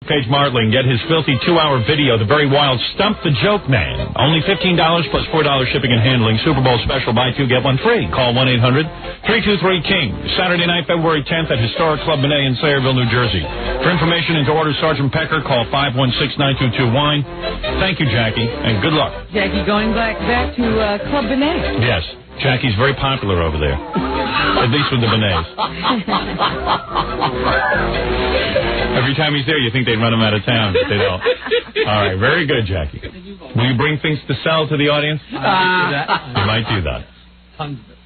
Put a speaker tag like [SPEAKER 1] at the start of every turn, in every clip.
[SPEAKER 1] Page Martling, get his filthy 2-hour video, The Very Wild Stump the Joke Man. Only $15 plus $4 shipping and handling. Super Bowl special, buy two, get one free. Call 1-800-323-KING. Saturday night, February 10th at Historic Club Benet in Sayreville, New Jersey. For information and to order Sergeant Pecker, call 516-922-WINE. Thank you, Jackie, and good luck.
[SPEAKER 2] Jackie, going back to Club Benet.
[SPEAKER 1] Yes. Jackie's very popular over there. At least with the Benets. Every time he's there, you think they'd run him out of town, but they don't. All right, very good, Jackie. Will you bring things to sell to the audience? You might do that.
[SPEAKER 3] Tons of it.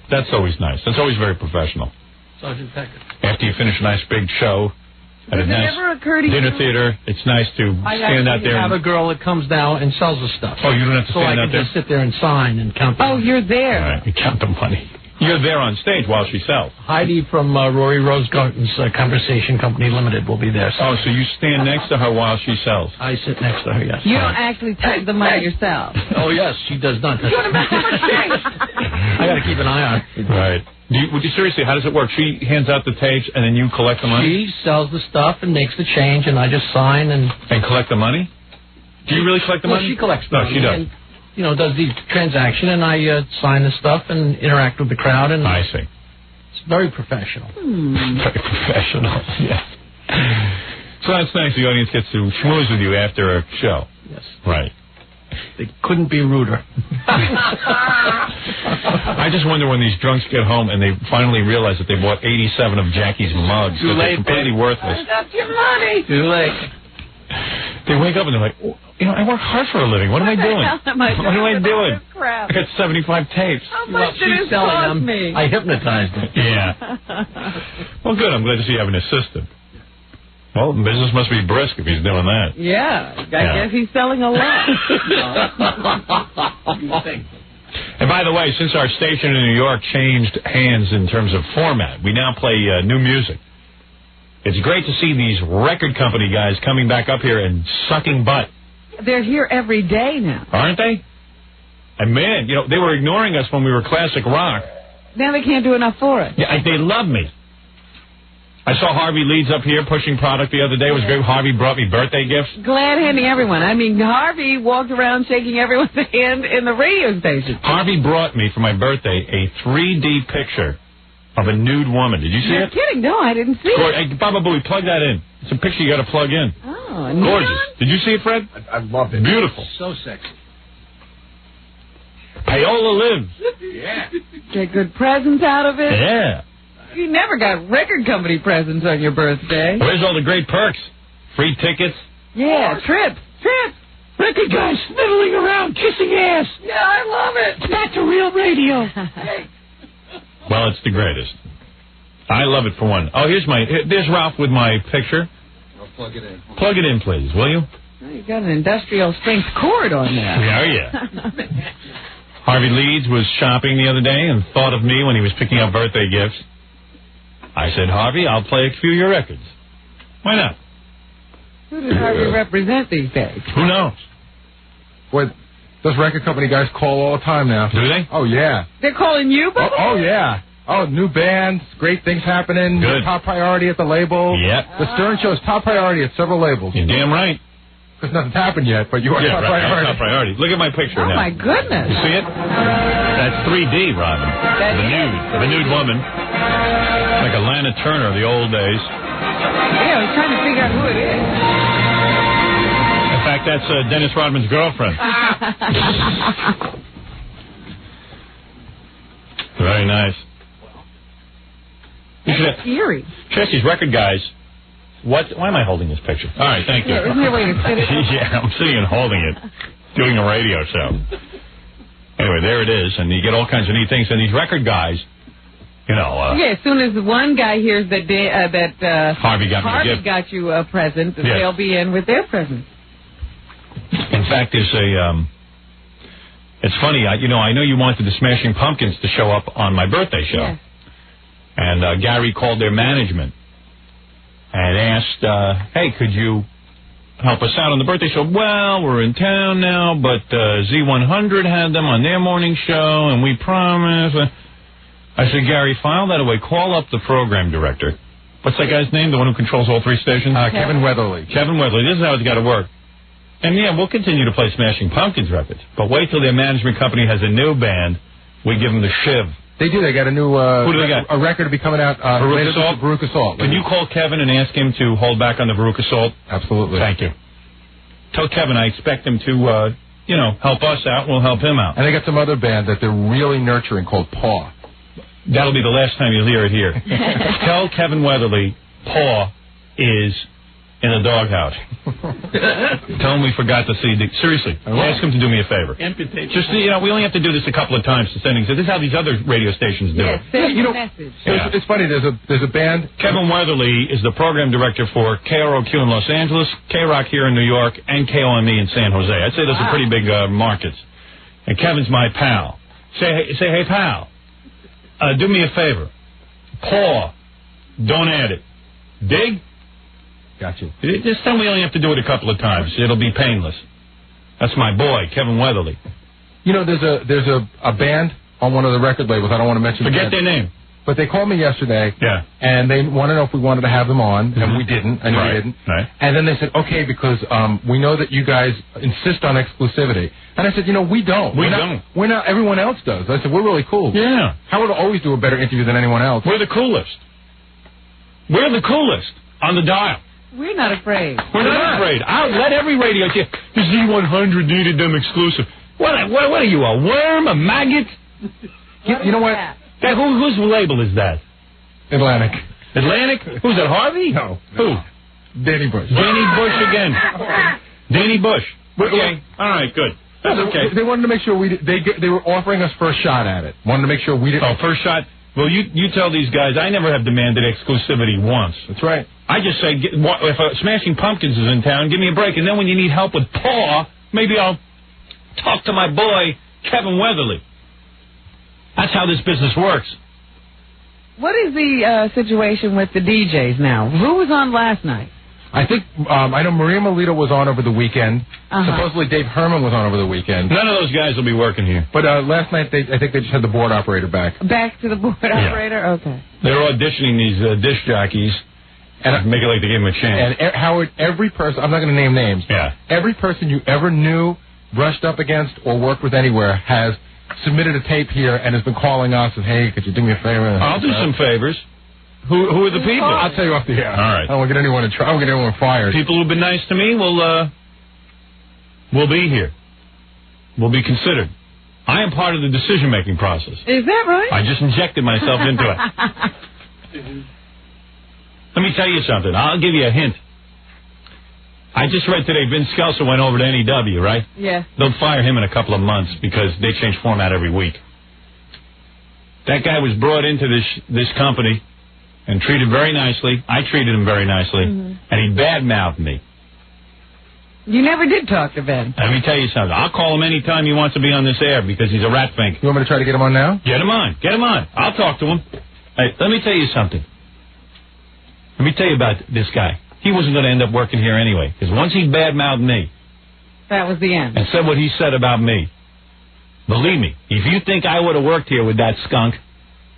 [SPEAKER 1] That's always nice. That's always very professional.
[SPEAKER 3] Sergeant Pecker.
[SPEAKER 1] After you finish a nice big show at a nice dinner theater, it's nice to stand out there.
[SPEAKER 3] I have a girl that comes down and sells the stuff.
[SPEAKER 1] Oh, you don't have to stand out there?
[SPEAKER 3] So I can just sit there and sign and count the money.
[SPEAKER 2] Oh, you're there.
[SPEAKER 1] All right, you count the money. You're there on stage while she sells.
[SPEAKER 3] Heidi from Rory Rosegarten's Conversation Company Limited will be there.
[SPEAKER 1] Oh, so you stand next to her while she sells?
[SPEAKER 3] I sit next to her, yes.
[SPEAKER 2] You don't actually take the money yourself.
[SPEAKER 3] Oh, yes, she does not. I got to keep an eye on her.
[SPEAKER 1] Right. Seriously, how does it work? She hands out the tapes and then you collect the money?
[SPEAKER 3] She sells the stuff and makes the change, and I just sign and...
[SPEAKER 1] And collect the money? Do you really collect the money?
[SPEAKER 3] She collects the money.
[SPEAKER 1] No, she does.
[SPEAKER 3] And, does the transaction, and I sign the stuff and interact with the crowd. And
[SPEAKER 1] I see.
[SPEAKER 3] It's very professional.
[SPEAKER 1] Very professional, yes. So that's nice. The audience gets to schmooze with you after a show.
[SPEAKER 3] Yes.
[SPEAKER 1] Right.
[SPEAKER 3] They couldn't be ruder.
[SPEAKER 1] I just wonder when these drunks get home and they finally realize that they bought 87 of Jackie's mugs.
[SPEAKER 3] Too late,
[SPEAKER 1] they're completely worthless.
[SPEAKER 2] That's your money.
[SPEAKER 3] Too late.
[SPEAKER 1] They wake up and they're like, I work hard for a living. What am I doing? What am I doing? I got 75 tapes.
[SPEAKER 2] How much did it cost me?
[SPEAKER 3] I hypnotized them.
[SPEAKER 1] Yeah. Well, good. I'm glad to see you have an assistant. Well, business must be brisk if he's doing that.
[SPEAKER 2] Yeah. I guess he's selling a lot.
[SPEAKER 1] And by the way, since our station in New York changed hands in terms of format, we now play new music. It's great to see these record company guys coming back up here and sucking butt.
[SPEAKER 2] They're here every day now.
[SPEAKER 1] Aren't they? And man, they were ignoring us when we were classic rock.
[SPEAKER 2] Now they can't do enough for it.
[SPEAKER 1] Yeah, they love me. I saw Harvey Leeds up here pushing product the other day. It was great. Harvey brought me birthday gifts.
[SPEAKER 2] Glad handing everyone. I mean, Harvey walked around shaking everyone's hand in the radio station.
[SPEAKER 1] Harvey brought me for my birthday a 3D picture of a nude woman. Did you see it?
[SPEAKER 2] You're kidding. No, I didn't see it.
[SPEAKER 1] Hey, Baba Booey, plug that in. It's a picture you got to plug in.
[SPEAKER 2] Oh,
[SPEAKER 1] gorgeous. Did you see it, Fred?
[SPEAKER 3] I loved it.
[SPEAKER 1] Beautiful.
[SPEAKER 3] So sexy.
[SPEAKER 1] Paola lives.
[SPEAKER 3] Yeah.
[SPEAKER 2] Get good presents out of it.
[SPEAKER 1] Yeah.
[SPEAKER 2] You never got record company presents on your birthday.
[SPEAKER 1] Where's all the great perks? Free tickets?
[SPEAKER 2] Yeah, trips.
[SPEAKER 3] Record guys sniveling around, kissing ass.
[SPEAKER 2] Yeah, I love it.
[SPEAKER 3] Back to real radio.
[SPEAKER 1] Well, it's the greatest. I love it for one. Oh, there's Ralph with my picture.
[SPEAKER 4] I'll plug it in.
[SPEAKER 1] Plug it in, please, will you?
[SPEAKER 2] Oh, you got an industrial strength cord on there.
[SPEAKER 1] Yeah. Harvey Leeds was shopping the other day and thought of me when he was picking up birthday gifts. I said, Harvey, I'll play a few of your records. Why not?
[SPEAKER 2] Who does Harvey represent these days?
[SPEAKER 1] Who knows?
[SPEAKER 4] Boy, those record company guys call all the time now.
[SPEAKER 1] Do they?
[SPEAKER 4] Oh, yeah.
[SPEAKER 2] They're calling you, Bubba?
[SPEAKER 4] Oh, yeah. Oh, new bands, great things happening.
[SPEAKER 1] Good.
[SPEAKER 4] Top priority at the label.
[SPEAKER 1] Yep.
[SPEAKER 4] The Stern Show's top priority at several labels.
[SPEAKER 1] You're damn right.
[SPEAKER 4] Because nothing's happened yet, but you are top priority.
[SPEAKER 1] Top priority. Look at my picture now.
[SPEAKER 2] Oh, my goodness.
[SPEAKER 1] You see it? That's 3D, Robin. The nude woman. Like a Lana Turner of the old days.
[SPEAKER 2] Yeah, I was trying to figure out who it is.
[SPEAKER 1] In fact, that's Dennis Rodman's girlfriend. Very nice.
[SPEAKER 2] That's eerie.
[SPEAKER 1] Chelsea's record guys. Why am I holding this picture? All right, thank you.
[SPEAKER 2] Yeah, isn't there a way to sit it?
[SPEAKER 1] Yeah, I'm sitting and holding it, doing a radio show. Anyway, there it is, and you get all kinds of neat things. And these record guys,
[SPEAKER 2] yeah, as soon as one guy hears that
[SPEAKER 1] Harvey
[SPEAKER 2] got you a present, they'll be in with their present.
[SPEAKER 1] In fact, it's funny. I know you wanted the Smashing Pumpkins to show up on my birthday show.
[SPEAKER 2] Yes.
[SPEAKER 1] And Gary called their management and asked, hey, could you help us out on the birthday show? Well, we're in town now, but Z100 had them on their morning show, and we promised. I said, Gary, file that away. Call up the program director What's that guy's name? The one who controls all 3 stations?
[SPEAKER 4] Kevin Weatherly.
[SPEAKER 1] Kevin Weatherly. This is how it's got to work. And, yeah, we'll continue to play Smashing Pumpkins records. But wait till their management company has a new band. We give them the shiv.
[SPEAKER 4] They do. They got a new
[SPEAKER 1] who do they got?
[SPEAKER 4] A record to be coming out. Veruca Salt.
[SPEAKER 1] Can you call Kevin and ask him to hold back on the Veruca Salt?
[SPEAKER 4] Absolutely.
[SPEAKER 1] Thank you. Tell Kevin I expect him to, help us out. We'll help him out.
[SPEAKER 4] And they got some other band that they're really nurturing called Paw.
[SPEAKER 1] That'll be the last time you'll hear it here. Tell Kevin Weatherly Paw is in a doghouse. Tell him we forgot to see. Seriously, ask him to do me a favor.
[SPEAKER 3] Amputate.
[SPEAKER 1] Just we only have to do this a couple of times to sending. So this is how these other radio stations do it.
[SPEAKER 2] Send a message.
[SPEAKER 4] It's funny. There's a band.
[SPEAKER 1] Kevin Weatherly is the program director for KROQ in Los Angeles, K-Rock here in New York, and KOME in San Jose. I'd say those are pretty big markets. And Kevin's my pal. Say hey pal. Do me a favor. Paw. Don't add it. Dig?
[SPEAKER 4] Gotcha.
[SPEAKER 1] Just tell me we only have to do it a couple of times. It'll be painless. That's my boy, Kevin Weatherly.
[SPEAKER 4] There's a band on one of the record labels. I don't want to mention.
[SPEAKER 1] Forget their name.
[SPEAKER 4] But they called me yesterday.
[SPEAKER 1] Yeah.
[SPEAKER 4] And they want to know if we wanted to have them on, and we didn't. And we didn't.
[SPEAKER 1] Right.
[SPEAKER 4] And then they said, okay, because we know that you guys insist on exclusivity. And I said, we don't. We're not. Everyone else does. I said, we're really cool.
[SPEAKER 1] Yeah.
[SPEAKER 4] Howard will always do a better interview than anyone else.
[SPEAKER 1] We're the coolest. We're the coolest on the dial.
[SPEAKER 2] We're not afraid.
[SPEAKER 1] We're not afraid. I'll let every radio say, the Z100 needed them exclusive. What are you, a worm, a maggot?
[SPEAKER 4] You know what?
[SPEAKER 1] Whose label is that?
[SPEAKER 4] Atlantic.
[SPEAKER 1] Atlantic? Who's that, Harvey?
[SPEAKER 4] No.
[SPEAKER 1] Who?
[SPEAKER 4] Danny Bush.
[SPEAKER 1] Danny Bush again. Danny Bush. Okay. All right, good. That's okay.
[SPEAKER 4] They wanted to make sure they were offering us first shot at it. Wanted to make sure we didn't.
[SPEAKER 1] Oh, first shot? Well, you tell these guys, I never have demanded exclusivity once.
[SPEAKER 4] That's right.
[SPEAKER 1] I just say, if Smashing Pumpkins is in town, give me a break. And then when you need help with Paw, maybe I'll talk to my boy, Kevin Weatherly. That's how this business works.
[SPEAKER 2] What is the situation with the DJs now? Who was on last night?
[SPEAKER 4] I think, I know Maria Melito was on over the weekend. Supposedly Dave Herman was on over the weekend.
[SPEAKER 1] None of those guys will be working here.
[SPEAKER 4] But last night, I think they just had the board operator back.
[SPEAKER 2] Back to the board operator? Okay.
[SPEAKER 1] They're auditioning these disc jockeys and make it like they gave them a chance.
[SPEAKER 4] And Howard, every person, I'm not going to name names.
[SPEAKER 1] Yeah.
[SPEAKER 4] Every person you ever knew, brushed up against, or worked with anywhere has submitted a tape here and has been calling us and, hey, could you do me a favor?
[SPEAKER 1] I'll do some favors. Who are the people?
[SPEAKER 4] I'll tell you off the air.
[SPEAKER 1] All right.
[SPEAKER 4] I don't want to get anyone in trouble. I don't want to get anyone fired.
[SPEAKER 1] People who've been nice to me will be here. Will be considered. I am part of the decision-making process.
[SPEAKER 2] Is that right?
[SPEAKER 1] I just injected myself into it. Let me tell you something. I'll give you a hint. I just read today Vince Skelser went over to NEW, right?
[SPEAKER 2] Yeah.
[SPEAKER 1] They'll fire him in a couple of months because they change format every week. That guy was brought into this company and treated very nicely. I treated him very nicely. And he badmouthed me.
[SPEAKER 2] You never did talk to Ben.
[SPEAKER 1] Let me tell you something. I'll call him anytime he wants to be on this air because he's a rat fink.
[SPEAKER 4] You want me to try to get him on now?
[SPEAKER 1] Get him on. Get him on. I'll talk to him. Hey, let me tell you something. Let me tell you about this guy. He wasn't going to end up working here anyway because once he badmouthed me.
[SPEAKER 2] That was the end.
[SPEAKER 1] And said what he said about me. Believe me, if you think I would have worked here with that skunk,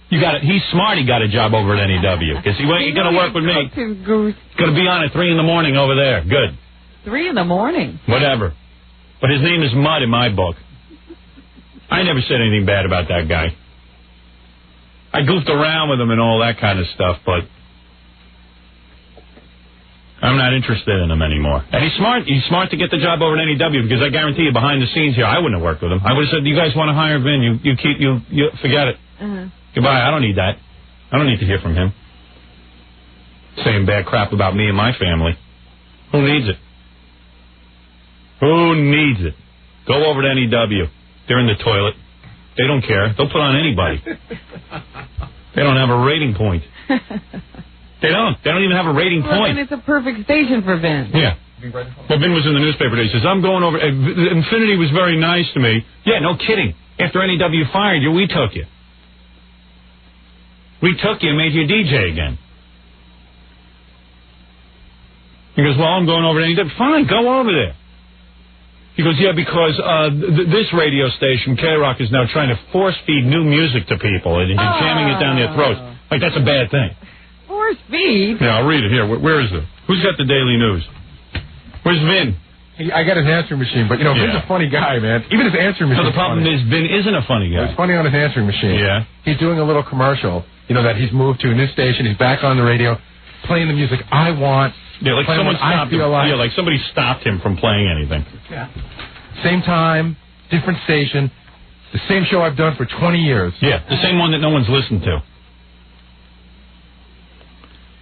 [SPEAKER 1] he's smart. He got a job over at NEW because he ain't going to work with me. He's going to be on at 3 in the morning over there. Good.
[SPEAKER 2] 3 in the morning.
[SPEAKER 1] Whatever. But his name is Mud in my book. I never said anything bad about that guy. I goofed around with him and all that kind of stuff, but I'm not interested in him anymore. And he's smart. He's smart to get the job over at NEW because I guarantee you behind the scenes here, I wouldn't have worked with him. I would have said, you guys want to hire Vin? You forget it. Goodbye. I don't need that. I don't need to hear from him. Saying bad crap about me and my family. Who needs it? Who needs it? Go over to NEW. They're in the toilet. They don't care. They'll put on anybody. They don't have a rating point. They don't. They don't even have a rating point.
[SPEAKER 2] And it's a perfect station for Vin.
[SPEAKER 1] Yeah. Well, Vin was in the newspaper today. He says, I'm going over. Infinity was very nice to me. Yeah, no kidding. After NEW fired you, we took you. We took you and made you a DJ again. He goes, well, I'm going over to NEW. Fine, go over there. He goes, yeah, because this radio station, K-Rock, is now trying to force-feed new music to people and jamming it down their throats. Like, that's a bad thing.
[SPEAKER 2] your feed.
[SPEAKER 1] Yeah, I'll read it here. Where is it? Who's got the Daily News? Where's Vin?
[SPEAKER 4] I got his answering machine, but, Vin's a funny guy, man. Even his answering machine.
[SPEAKER 1] No, the problem is Vin isn't a funny guy.
[SPEAKER 4] It's funny on his answering machine.
[SPEAKER 1] Yeah.
[SPEAKER 4] He's doing a little commercial, that he's moved to a new station. He's back on the radio, playing the music I want.
[SPEAKER 1] Yeah, like someone stopped him. Yeah, like somebody stopped him from playing anything.
[SPEAKER 4] Yeah. Same time, different station, the same show I've done for 20 years.
[SPEAKER 1] Yeah, the same one that no one's listened to.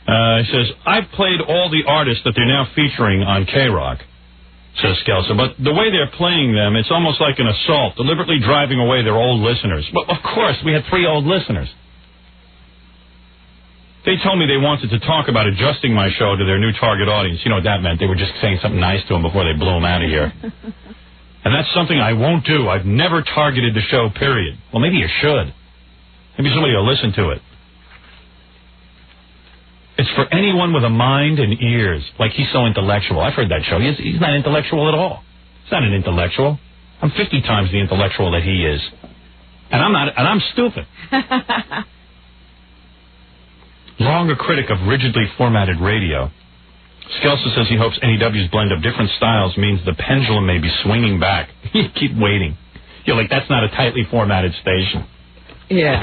[SPEAKER 1] He says, I've played all the artists that they're now featuring on K-Rock, says Skelsa, but the way they're playing them, it's almost like an assault, deliberately driving away their old listeners. Well, of course, we had 3 old listeners. They told me they wanted to talk about adjusting my show to their new target audience. You know what that meant? They were just saying something nice to them before they blew them out of here. And that's something I won't do. I've never targeted the show, period. Well, maybe you should. Maybe somebody will listen to it. It's for anyone with a mind and ears. Like, he's so intellectual. I've heard that show. He's not intellectual at all. He's not an intellectual. I'm 50 times the intellectual that he is. And I'm not, and I'm stupid. Long a critic of rigidly formatted radio, Skelsa says he hopes NEW's blend of different styles means the pendulum may be swinging back. You keep waiting. You're like, that's not a tightly formatted station.
[SPEAKER 2] Yeah.